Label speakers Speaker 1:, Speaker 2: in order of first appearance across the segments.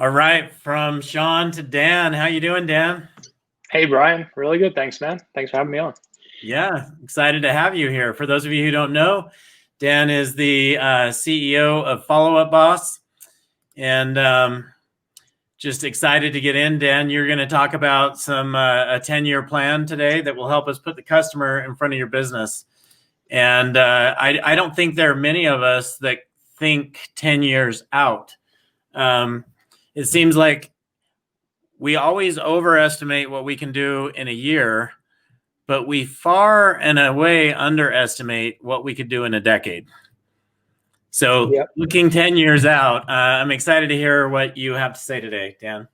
Speaker 1: All right, from Sean to Dan. How you doing, Dan?
Speaker 2: Hey Brian, really good. Thanks, man. Thanks for having me on.
Speaker 1: Yeah, excited to have you here. For those of you who don't know, Dan is the CEO of Follow Up Boss, and just excited to get in. Dan, you're going to talk about some a 10-year plan today that will help us put the customer in front of your business. And I don't think there are many of us that think 10 years out. Um, it seems like we always overestimate what we can do in a year, but we far and away underestimate what we could do in a decade. So,
Speaker 2: Yep.
Speaker 1: looking 10 years out, I'm excited to hear what you have to say today, Dan.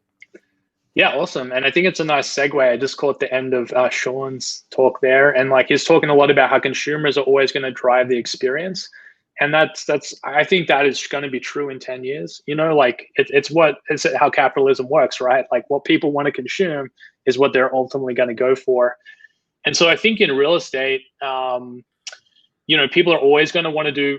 Speaker 2: Yeah, awesome. And I think it's a nice segue. I just caught the end of Sean's talk there, and like he's talking a lot about how consumers are always going to drive the experience, and that's I think that is going to be true in 10 years. Like it's how capitalism works, right? Like what people want to consume is what they're ultimately going to go for. And so I think in real estate, people are always going to want to do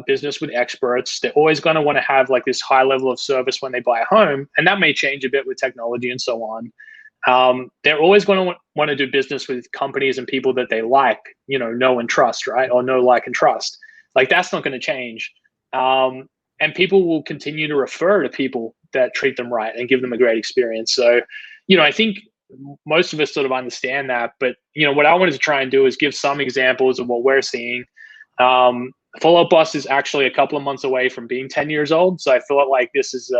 Speaker 2: business with experts. They're always going to want to have like this high level of service when they buy a home, and that may change a bit with technology and so on. They're always going to want to do business with companies and people that they like, know and trust, right? Or know, like, and trust. Like that's not going to change. And people will continue to refer to people that treat them right and give them a great experience. So, I think most of us sort of understand that, but what I wanted to try and do is give some examples of what we're seeing. Follow Up Boss is actually a couple of months away from being 10 years old, so I thought like this is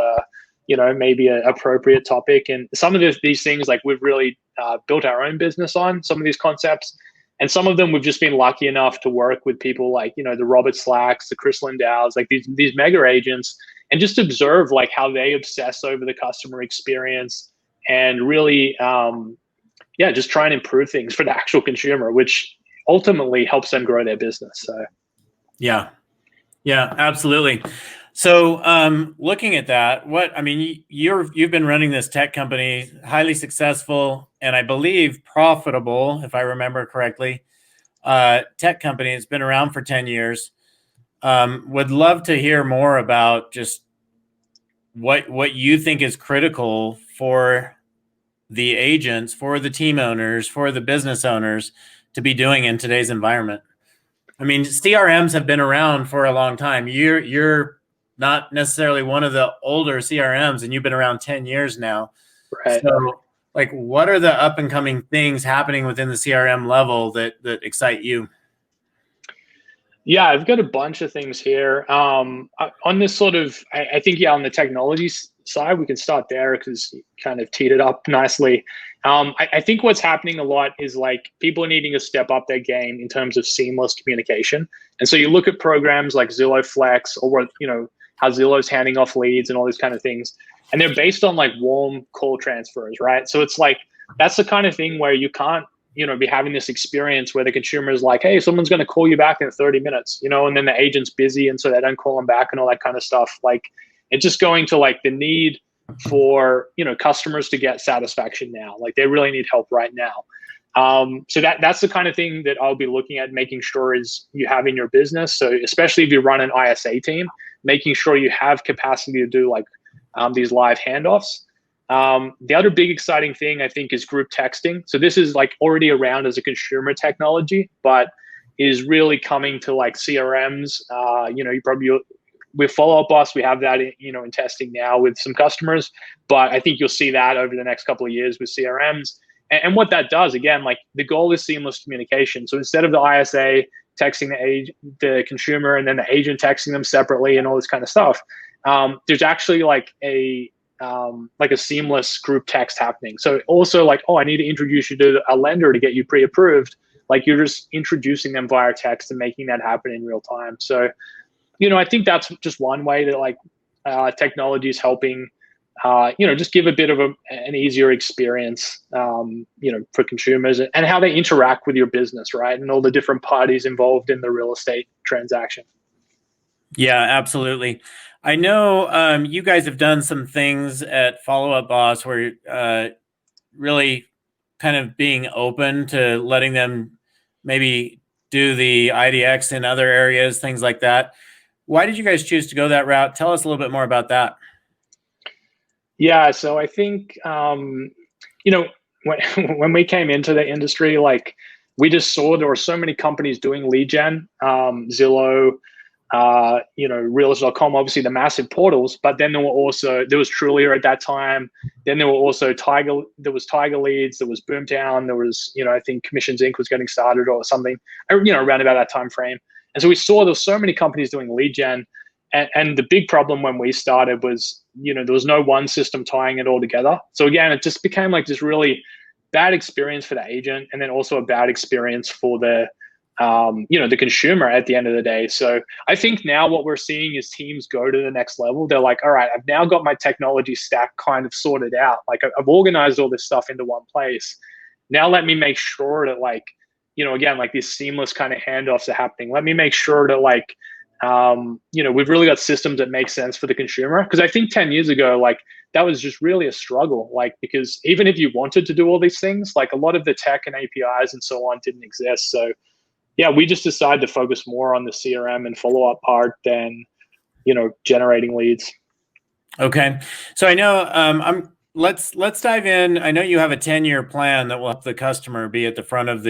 Speaker 2: maybe an appropriate topic. And some of these things, like, we've really built our own business on some of these concepts, and some of them we've just been lucky enough to work with people like the Robert Slacks, the Chris Lindows, like these mega agents, and just observe like how they obsess over the customer experience and really, just try and improve things for the actual consumer, which ultimately helps them grow their business. So,
Speaker 1: Yeah, yeah, absolutely. So, looking at that, you've been running this tech company, highly successful, and I believe profitable, if I remember correctly. Tech company. It's been around for 10 years. Would love to hear more about just what you think is critical for the agents, for the team owners, for the business owners to be doing in today's environment. I mean, CRMs have been around for a long time. You're not necessarily one of the older CRMs, and you've been around 10 years now.
Speaker 2: right.
Speaker 1: So, like, what are the up and coming things happening within the CRM level that excite you?
Speaker 2: Yeah, I've got a bunch of things here. On this sort of, I think, yeah, on the technology side, we can start there because you kind of teed it up nicely. I think what's happening a lot is like people are needing to step up their game in terms of seamless communication. And so you look at programs like Zillow Flex, or what, how Zillow's handing off leads and all these kind of things, and they're based on like warm call transfers, right? So it's like that's the kind of thing where you can't be having this experience where the consumer is like, hey, someone's going to call you back in 30 minutes, and then the agent's busy, and so they don't call them back and all that kind of stuff. Like, it's just going to like the need for, customers to get satisfaction now. Like, they really need help right now. So that's the kind of thing that I'll be looking at making sure is you have in your business. So especially if you run an ISA team, making sure you have capacity to do like these live handoffs. The other big exciting thing, I think, is group texting. So this is like already around as a consumer technology, but is really coming to like CRMs. You probably, with Follow Up Boss, we have that in testing now with some customers, but I think you'll see that over the next couple of years with CRMs. And what that does, again, like the goal is seamless communication. So instead of the ISA texting the consumer and then the agent texting them separately and all this kind of stuff, there's actually like a seamless group text happening. So also like, oh, I need to introduce you to a lender to get you pre-approved. Like, you're just introducing them via text and making that happen in real time. So, I think that's just one way that like technology is helping, just give a bit of an easier experience, for consumers and how they interact with your business, right? And all the different parties involved in the real estate transaction.
Speaker 1: Yeah, absolutely. I know you guys have done some things at Follow Up Boss where really kind of being open to letting them maybe do the IDX in other areas, things like that. Why did you guys choose to go that route? Tell us a little bit more about that.
Speaker 2: Yeah, so I think you know, when when we came into the industry, like we just saw there were so many companies doing lead gen, Zillow, Realtor.com, obviously the massive portals, but then there was Trulia at that time. Then there were also Tiger Leads, there was Boomtown, there was, I think Commissions Inc. was getting started or something, around about that time frame. And so we saw there were so many companies doing lead gen. And the big problem when we started was, there was no one system tying it all together. So again, it just became like this really bad experience for the agent, and then also a bad experience for the consumer at the end of the day. So I think now what we're seeing is teams go to the next level. They're like, all right, I've now got my technology stack kind of sorted out. Like I've organized all this stuff into one place. Now let me make sure that again, like these seamless kind of handoffs are happening. Let me make sure that we've really got systems that make sense for the consumer. Because I think 10 years ago, like that was just really a struggle. Like, because even if you wanted to do all these things, like a lot of the tech and APIs and so on didn't exist. So yeah, we just decided to focus more on the CRM and follow-up part than, generating leads.
Speaker 1: Okay. So I know let's dive in. I know you have a 10-year plan that will help the customer be at the front of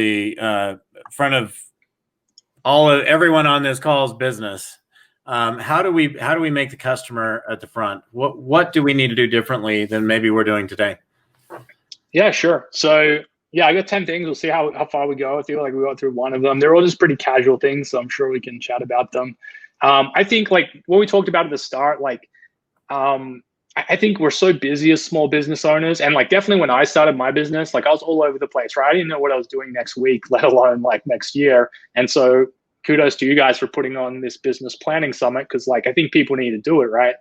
Speaker 1: everyone on this call's business. How do we make the customer at the front? What do we need to do differently than maybe we're doing today?
Speaker 2: Yeah, sure. So yeah, I got 10 things. We'll see how far we go. I feel like we got through one of them. They're all just pretty casual things, so I'm sure we can chat about them. I think like what we talked about at the start, I think we're so busy as small business owners. And like definitely when I started my business, like I was all over the place, right? I didn't know what I was doing next week, let alone like next year. And so kudos to you guys for putting on this business planning summit, because like I think people need to do it, right?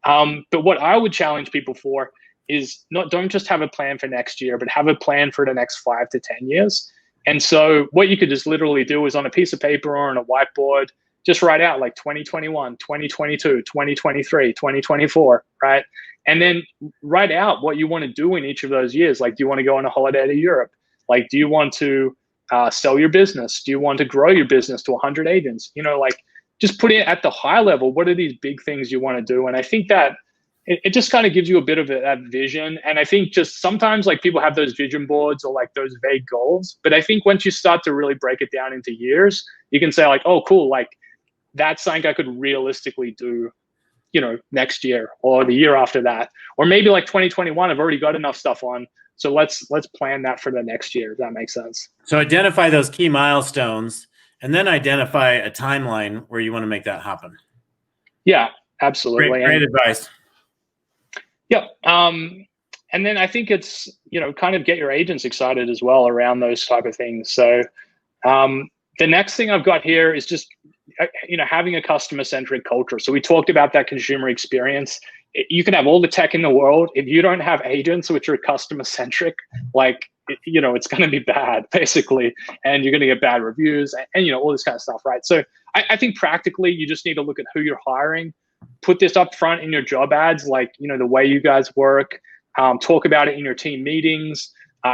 Speaker 2: But what I would challenge people for is don't just have a plan for next year, but have a plan for the next 5 to 10 years. And so what you could just literally do is on a piece of paper or on a whiteboard, just write out like 2021, 2022, 2023, 2024, right? And then write out what you want to do in each of those years. Like, do you want to go on a holiday to Europe? Like, do you want to sell your business? Do you want to grow your business to 100 agents? Just put it at the high level. What are these big things you want to do? And I think that it just kind of gives you a bit of that vision. And I think just sometimes like people have those vision boards or like those vague goals. But I think once you start to really break it down into years, you can say like, oh, cool. Like that's something I could realistically do, next year or the year after that. Or maybe like 2021, I've already got enough stuff on. So let's plan that for the next year. If that makes sense.
Speaker 1: So identify those key milestones and then identify a timeline where you want to make that happen.
Speaker 2: Yeah, absolutely.
Speaker 1: Great advice.
Speaker 2: Yeah. And then I think it's, kind of get your agents excited as well around those type of things. So the next thing I've got here is just, having a customer-centric culture. So we talked about that consumer experience. You can have all the tech in the world. If you don't have agents which are customer-centric, it's going to be bad, basically. And you're going to get bad reviews and all this kind of stuff, right? So I think practically you just need to look at who you're hiring. Put this up front in your job ads, like, the way you guys work, talk about it in your team meetings.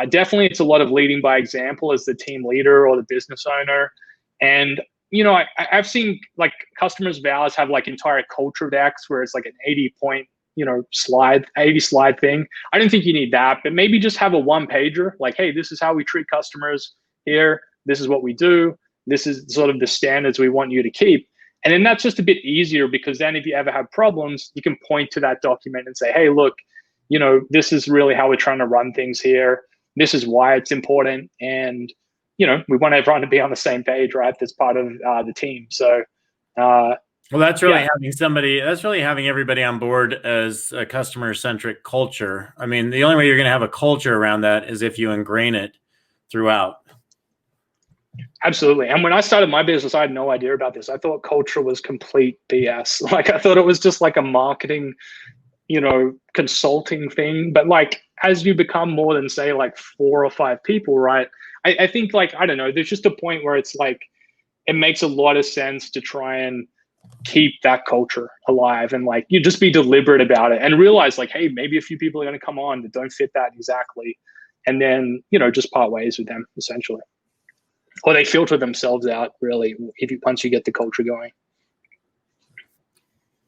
Speaker 2: Definitely it's a lot of leading by example as the team leader or the business owner. And, I've seen like customers' vows have like entire culture decks where it's like an 80-point, 80 slide thing. I don't think you need that, but maybe just have a one pager like, hey, this is how we treat customers here. This is what we do. This is sort of the standards we want you to keep. And then that's just a bit easier, because then if you ever have problems, you can point to that document and say, hey, look, this is really how we're trying to run things here. This is why it's important. And, we want everyone to be on the same page, right? That's part of the team. So,
Speaker 1: well, that's really having everybody on board as a customer-centric culture. I mean, the only way you're going to have a culture around that is if you ingrain it throughout.
Speaker 2: Absolutely. And when I started my business, I had no idea about this. I thought culture was complete BS. Like I thought it was just like a marketing, consulting thing. But like, as you become more than say like 4 or 5 people, right? I think like, I don't know, there's just a point where it's like, it makes a lot of sense to try and keep that culture alive, and like, you just be deliberate about it and realize like, hey, maybe a few people are going to come on that don't fit that exactly. And then, just part ways with them essentially. Or they filter themselves out, really, once you get the culture going.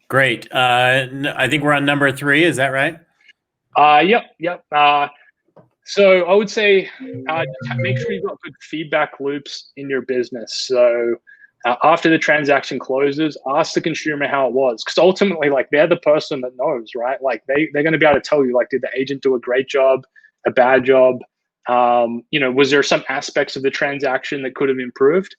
Speaker 1: Great. I think we're on number 3. Is that right?
Speaker 2: Yep. So I would say make sure you've got good feedback loops in your business. So after the transaction closes, ask the consumer how it was, because ultimately, like, they're the person that knows, right? Like, they're going to be able to tell you, like, did the agent do a great job, a bad job? Was there some aspects of the transaction that could have improved?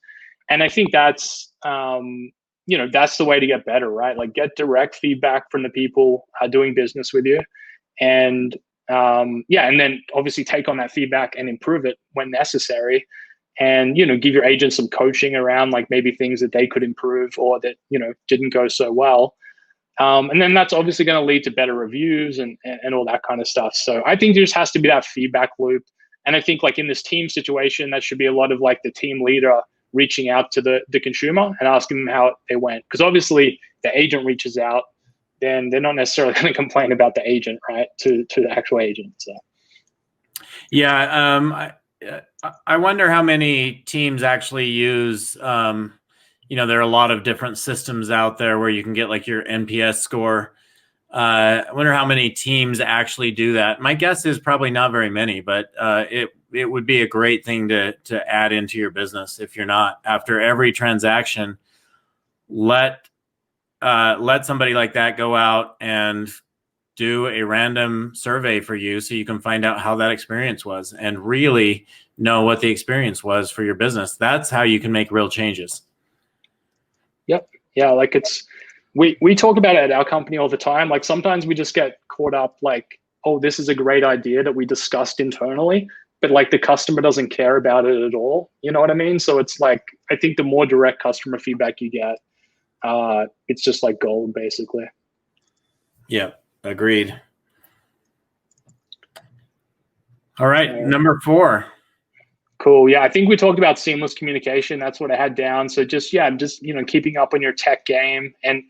Speaker 2: And I think that's that's the way to get better, right? Like, get direct feedback from the people doing business with you, and and then obviously take on that feedback and improve it when necessary, and give your agent some coaching around, like, maybe things that they could improve or that didn't go so well. And then that's obviously going to lead to better reviews and all that kind of stuff. So I think there just has to be that feedback loop. And I think, like, in this team situation, that should be a lot of, like, the team leader reaching out to the consumer and asking them how they went, because obviously the agent reaches out, then they're not necessarily going to complain about the agent, right, to the actual agent. So
Speaker 1: yeah, I wonder how many teams actually use there are a lot of different systems out there where you can get, like, your NPS score. I wonder how many teams actually do that. My guess is probably not very many, but it would be a great thing to add into your business. If you're not, after every transaction, let somebody like that go out and do a random survey for you, so you can find out how that experience was and really know what the experience was for your business. That's how you can make real changes.
Speaker 2: Yep. Yeah. Like, we talk about it at our company all the time. Like, sometimes we just get caught up, like, oh, this is a great idea that we discussed internally, but, like, the customer doesn't care about it at all. You know what I mean? So it's like, I think the more direct customer feedback you get, it's just like gold, basically.
Speaker 1: Yeah, agreed. All right, number 4.
Speaker 2: Cool. Yeah, I think we talked about seamless communication. That's what I had down. So just keeping up on your tech game, and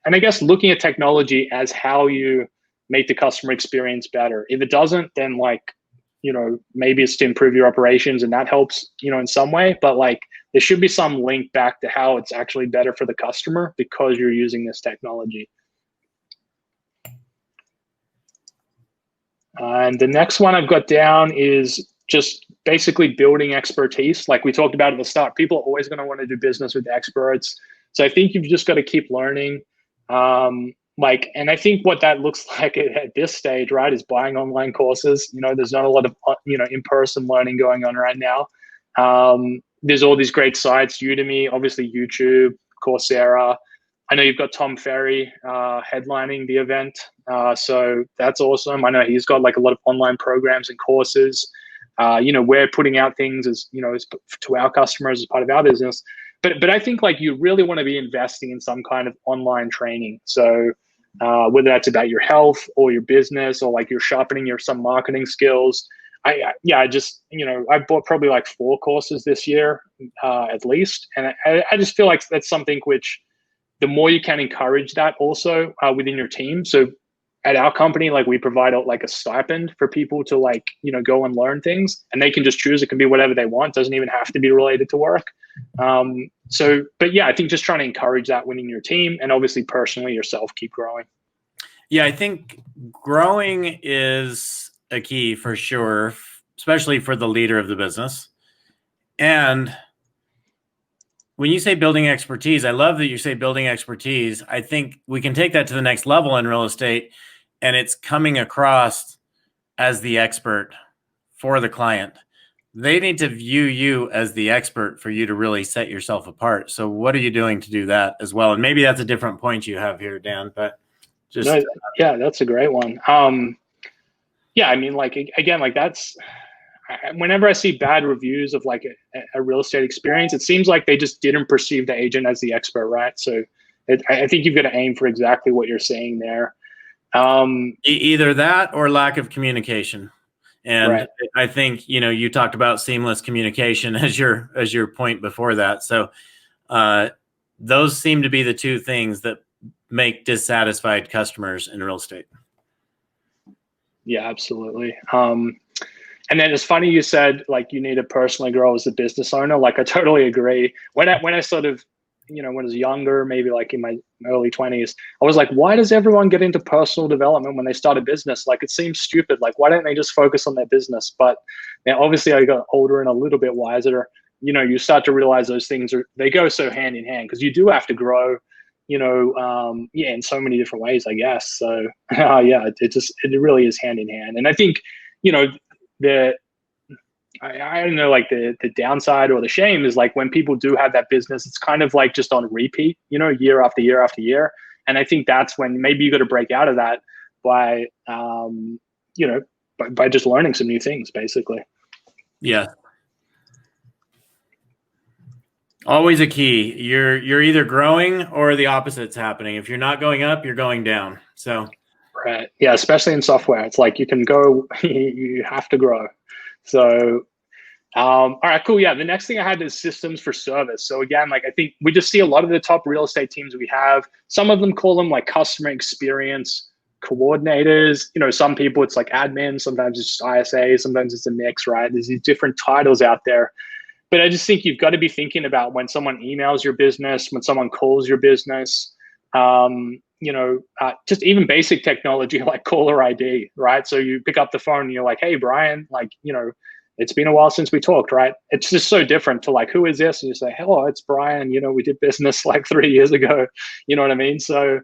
Speaker 2: I guess looking at technology as how you make the customer experience better. If it doesn't, then, like, maybe it's to improve your operations, and that helps in some way. But, like, there should be some link back to how it's actually better for the customer because you're using this technology. And the next one I've got down is just basically building expertise. Like we talked about at the start, people are always going to want to do business with experts. So I think you've just got to keep learning. And I think what that looks like at this stage, right, is buying online courses. There's not a lot of, in-person learning going on right now. There's all these great sites, Udemy, obviously YouTube, Coursera. I know you've got Tom Ferry headlining the event. So that's awesome. I know he's got, like, a lot of online programs and courses. We're putting out things as to our customers as part of our business. But I think, like, you really want to be investing in some kind of online training. So whether that's about your health or your business, or, like, you're sharpening some marketing skills. I bought probably like 4 courses this year at least. And I just feel like that's something which, the more you can encourage that also within your team. So at our company, like, we provide like a stipend for people to, like, go and learn things, and they can just choose. It can be whatever they want. It doesn't even have to be related to work. But yeah, I think just trying to encourage that within your team, and obviously personally yourself, keep growing.
Speaker 1: Yeah, I think growing is a key for sure, especially for the leader of the business. And when you say building expertise, I love that you say building expertise. I think we can take that to the next level in real estate, and it's coming across as the expert for the client. They need to view you as the expert for you to really set yourself apart. So what are you doing to do that as well? And maybe that's a different point you have here, Dan, but just.
Speaker 2: Yeah, that's a great one. Yeah, I mean, like, again, like, that's, whenever I see bad reviews of, like, a real estate experience, it seems like they just didn't perceive the agent as the expert, right? So I think you've got to aim for exactly what you're saying there.
Speaker 1: Either that or lack of communication. And
Speaker 2: right.
Speaker 1: I think, you talked about seamless communication as your point before that. So those seem to be the 2 things that make dissatisfied customers in real estate.
Speaker 2: Yeah, absolutely. And then it's funny you said, like, you need to personally grow as a business owner. Like, I totally agree. When I sort of, when I was younger, maybe like in my early 20s. I was like, why does everyone get into personal development when they start a business? Like, it seems stupid. Like, why don't they just focus on their business? But now, obviously, I got older and a little bit wiser. You start to realize those things they go so hand in hand, because you do have to grow, in so many different ways, I guess. So yeah, it really is hand in hand. And I think, the I don't know, like the downside or the shame is like when people do have that business, it's kind of like just on repeat, year after year after year. And I think that's when maybe you got to break out of that by, by just learning some new things, basically.
Speaker 1: Yeah. Always a key. You're either growing or the opposite's happening. If you're not going up, you're going down. So.
Speaker 2: Right. Yeah. Especially in software, it's like you can go, you have to grow. So, all right, cool. Yeah. The next thing I had is systems for service. So again, like I think we just see a lot of the top real estate teams we have. Some of them call them like customer experience coordinators. Some people it's like admin. Sometimes it's just ISA. Sometimes it's a mix, right? There's these different titles out there. But I just think you've got to be thinking about when someone emails your business, when someone calls your business, just even basic technology like caller ID, right? So you pick up the phone and you're like, hey, Brian, like, it's been a while since we talked, right? It's just so different to like, who is this? And you say, hello, it's Brian. We did business like 3 years ago. You know what I mean? So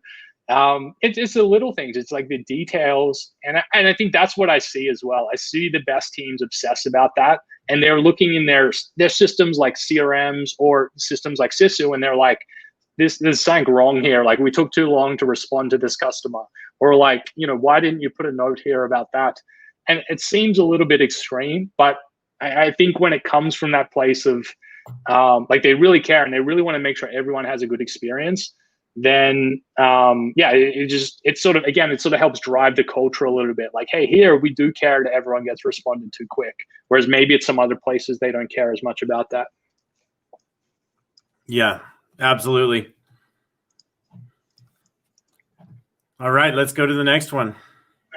Speaker 2: it's the little things. It's like the details. And I think that's what I see as well. I see the best teams obsess about that. And they're looking in their systems like CRMs or systems like Sisu, and they're like, there's something wrong here. Like, we took too long to respond to this customer, or like, why didn't you put a note here about that? And it seems a little bit extreme, but I think when it comes from that place of like they really care and they really want to make sure everyone has a good experience, then it sort of helps drive the culture a little bit. Like, hey, here we do care that everyone gets responded to quick, whereas maybe at some other places they don't care as much about that.
Speaker 1: Yeah, absolutely. All right, let's go to the next one.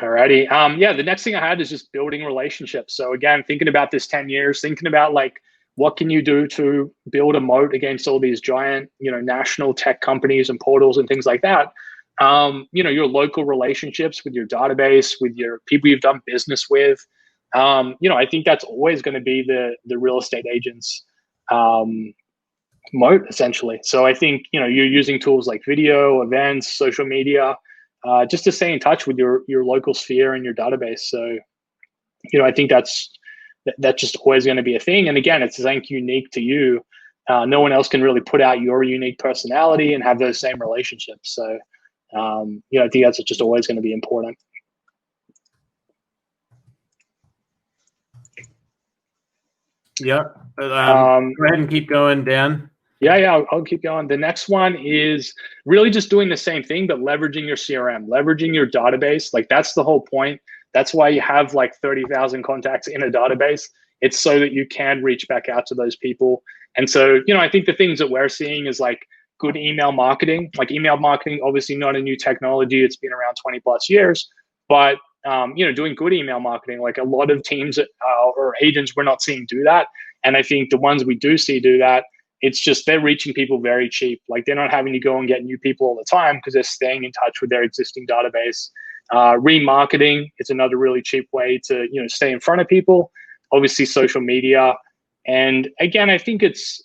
Speaker 2: Alrighty. The next thing I had is just building relationships. So again, thinking about this 10 years, thinking about like, what can you do to build a moat against all these giant, national tech companies and portals and things like that? Your local relationships with your database, with your people you've done business with. I think that's always going to be the real estate agent's moat, essentially. So I think, you're using tools like video, events, social media, just to stay in touch with your local sphere and your database. So, I think that's just always going to be a thing. And again, it's something unique to you. No one else can really put out your unique personality and have those same relationships. So, I think that's just always going to be important.
Speaker 1: Yeah. Go ahead and keep going, Dan.
Speaker 2: Yeah, I'll keep going. The next one is really just doing the same thing, but leveraging your CRM, leveraging your database. Like, that's the whole point. That's why you have like 30,000 contacts in a database. It's so that you can reach back out to those people. And so, I think the things that we're seeing is like good email marketing. Like, email marketing, obviously not a new technology. It's been around 20 plus years, but doing good email marketing, like a lot of teams or agents we're not seeing do that. And I think the ones we do see do that, it's just they're reaching people very cheap. Like, they're not having to go and get new people all the time because they're staying in touch with their existing database. Remarketing is another really cheap way to stay in front of people. Obviously, social media. And again, I think it's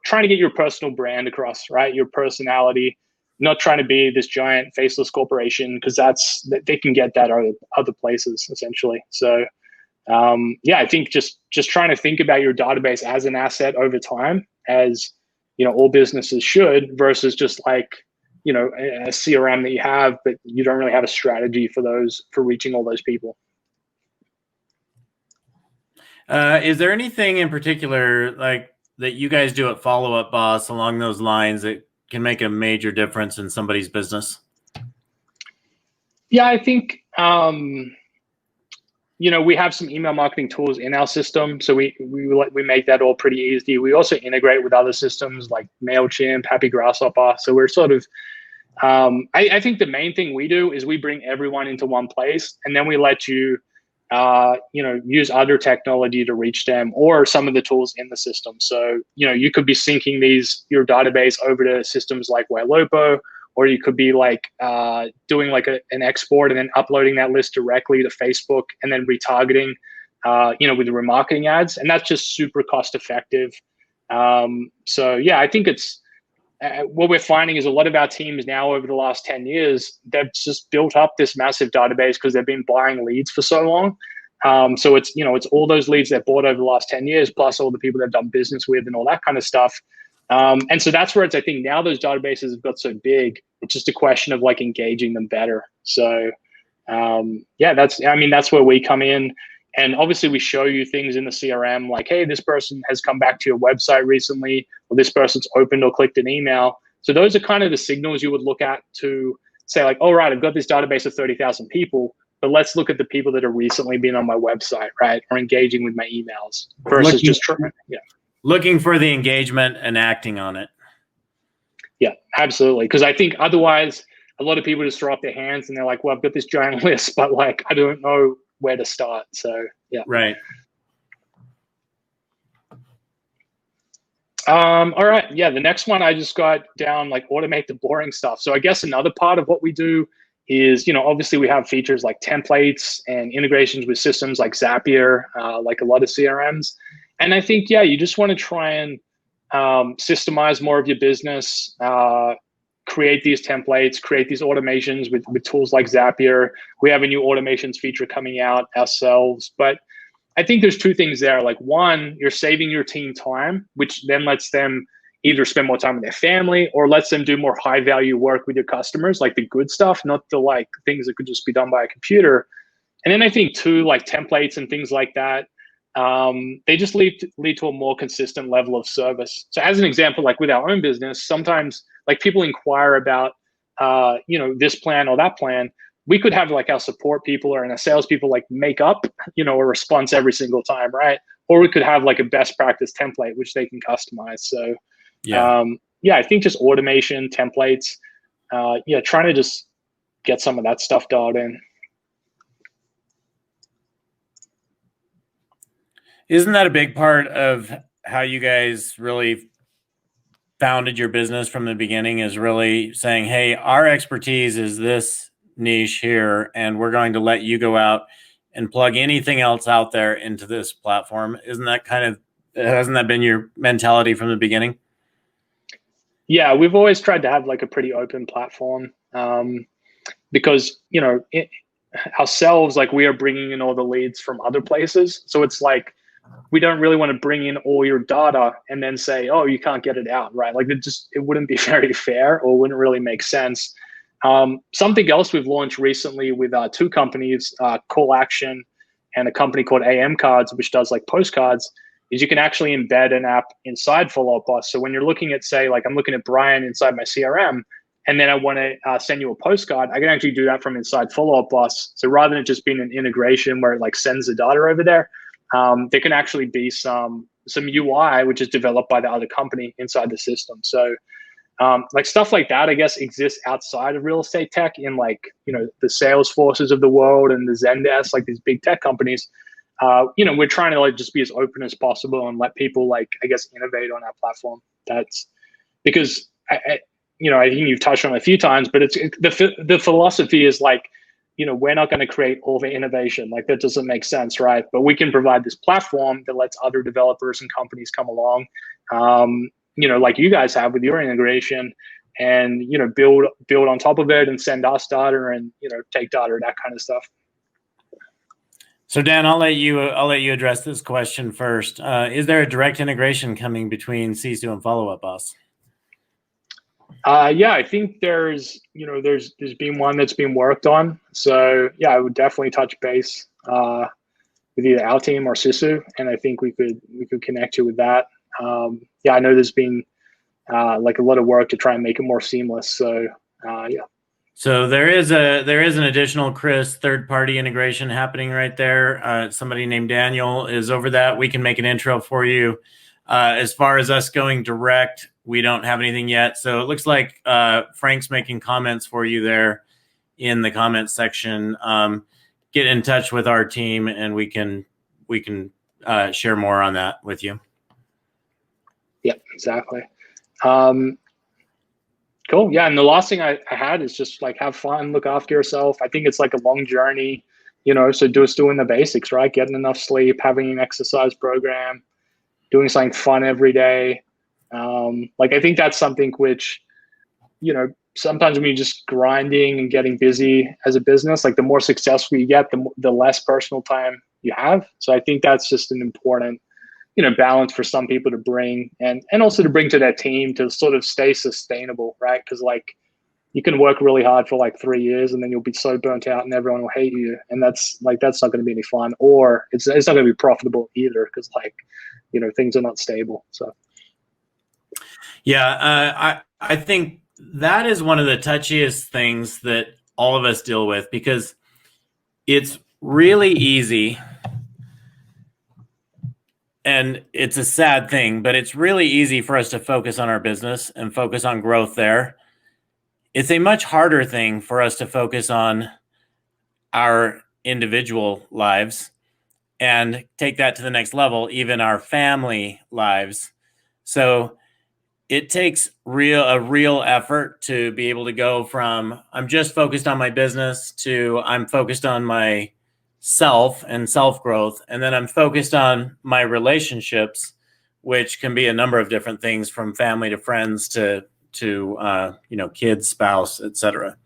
Speaker 2: trying to get your personal brand across, right? Your personality, not trying to be this giant faceless corporation, because they can get that other places, essentially. So I think just trying to think about your database as an asset over time, as all businesses should, versus just like a CRM that you have, but you don't really have a strategy for reaching all those people.
Speaker 1: Is there anything in particular like that you guys do at Follow Up Boss along those lines that can make a major difference in somebody's business?
Speaker 2: Yeah, I think we have some email marketing tools in our system, so we make that all pretty easy. We also integrate with other systems like MailChimp, Happy Grasshopper. So we're sort of, I think the main thing we do is we bring everyone into one place, and then we let you use other technology to reach them, or some of the tools in the system. So, you could be syncing your database over to systems like Wailopo, or you could be like doing like an export and then uploading that list directly to Facebook and then retargeting, with the remarketing ads. And that's just super cost effective. So yeah, I think what we're finding is a lot of our teams now over the last 10 years, they've just built up this massive database because they've been buying leads for so long. So it's all those leads they've bought over the last 10 years, plus all the people they've done business with and all that kind of stuff. And so that's where I think now those databases have got so big, it's just a question of like engaging them better. So that's where we come in. And obviously we show you things in the CRM like, hey, this person has come back to your website recently, or this person's opened or clicked an email. So those are kind of the signals you would look at to say like, oh, right, I've got this database of 30,000 people, but let's look at the people that have recently been on my website, right, or engaging with my emails versus
Speaker 1: looking for the engagement and acting on it.
Speaker 2: Yeah, absolutely. Because I think otherwise a lot of people just throw up their hands and they're like, well, I've got this giant list, but like, I don't know where to start. So yeah.
Speaker 1: Right.
Speaker 2: All right. Yeah. The next one I just got down, like automate the boring stuff. So I guess another part of what we do is, obviously we have features like templates and integrations with systems like Zapier, like a lot of CRMs. And I think, yeah, you just want to try and systemize more of your business, create these templates, create these automations with tools like Zapier. We have a new automations feature coming out ourselves. But I think there's two things there. Like one, you're saving your team time, which then lets them either spend more time with their family or lets them do more high value work with your customers, like the good stuff, not the like things that could just be done by a computer. And then I think too, like templates and things like that, they just lead to a more consistent level of service. So as an example, like with our own business, sometimes like people inquire about, this plan or that plan. We could have like our support people or our sales people like make up, a response every single time, right? Or we could have like a best practice template, which they can customize. So I think just automation, templates, trying to just get some of that stuff dialed in.
Speaker 1: Isn't that a big part of how you guys really founded your business from the beginning, is really saying, hey, our expertise is this niche here, and we're going to let you go out and plug anything else out there into this platform? Hasn't that been your mentality from the beginning?
Speaker 2: Yeah, we've always tried to have like a pretty open platform, because, ourselves, like we are bringing in all the leads from other places. So it's like, we don't really want to bring in all your data and then say, oh, you can't get it out, right? Like it wouldn't be very fair or wouldn't really make sense. Something else we've launched recently with two companies, Call Action and a company called AM Cards, which does like postcards, is you can actually embed an app inside Follow Up Boss. So when you're looking at, say, like I'm looking at Brian inside my CRM, and then I want to send you a postcard, I can actually do that from inside Follow Up Boss. So rather than it just being an integration where it like sends the data over there, there can actually be some UI, which is developed by the other company inside the system. So like stuff like that, I guess, exists outside of real estate tech in like, the Salesforces of the world and the Zendesk, like these big tech companies. We're trying to like just be as open as possible and let people like, I guess, innovate on our platform. That's because I think you've touched on it a few times, but it's the philosophy is like, we're not going to create all the innovation. Like that doesn't make sense, right? But we can provide this platform that lets other developers and companies come along, like you guys have with your integration, and build on top of it and send us data and take data, that kind of stuff.
Speaker 1: So Dan, I'll let you address this question first. Is there a direct integration coming between Sisu and Follow Up Boss?
Speaker 2: Yeah, I think there's been one that's been worked on. So yeah, I would definitely touch base with either our team or Sisu, and I think we could connect you with that. I know there's been like a lot of work to try and make it more seamless. So yeah.
Speaker 1: So there is an additional Chris third-party integration happening right there. Somebody named Daniel is over that. We can make an intro for you. As far as us going direct, we don't have anything yet. So it looks like Frank's making comments for you there in the comments section. get in touch with our team, and we can share more on that with you.
Speaker 2: Yeah, exactly. Cool. Yeah. And the last thing I had is just like have fun, look after yourself. I think it's like a long journey, so just doing the basics, right? Getting enough sleep, having an exercise program, doing something fun every day. Like, I think that's something which, sometimes when you're just grinding and getting busy as a business, like the more successful you get, the less personal time you have. So I think that's just an important balance for some people to bring, and also to bring to their team to sort of stay sustainable, right? Because like you can work really hard for like 3 years and then you'll be so burnt out and everyone will hate you, and that's not going to be any fun, or it's not going to be profitable either, because like things are not stable. So
Speaker 1: yeah, I think that is one of the touchiest things that all of us deal with, because it's really easy. And it's a sad thing, but it's really easy for us to focus on our business and focus on growth there. It's a much harder thing for us to focus on our individual lives and take that to the next level, even our family lives. So it takes a real effort to be able to go from I'm just focused on my business to I'm focused on my self and self-growth, and then I'm focused on my relationships, which can be a number of different things, from family to friends to kids, spouse, etc.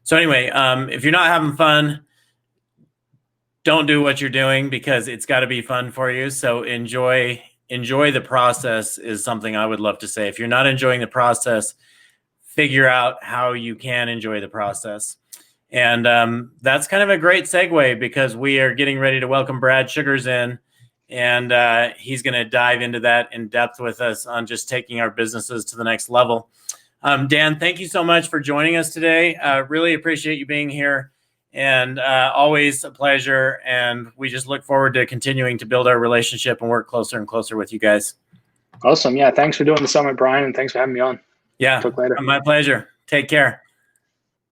Speaker 1: So anyway, if you're not having fun, don't do what you're doing, because it's got to be fun for you. So enjoy the process is something I would love to say. If you're not enjoying the process, figure out how you can enjoy the process. And that's kind of a great segue, because we are getting ready to welcome Brad Sugars in, and he's going to dive into that in depth with us on just taking our businesses to the next level. Dan, thank you so much for joining us today. Really appreciate you being here, and always a pleasure. And we just look forward to continuing to build our relationship and work closer and closer with you guys.
Speaker 2: Awesome. Yeah. Thanks for doing the summit, Brian, and thanks for having me on.
Speaker 1: Yeah,
Speaker 2: Talk later.
Speaker 1: my pleasure. Take care.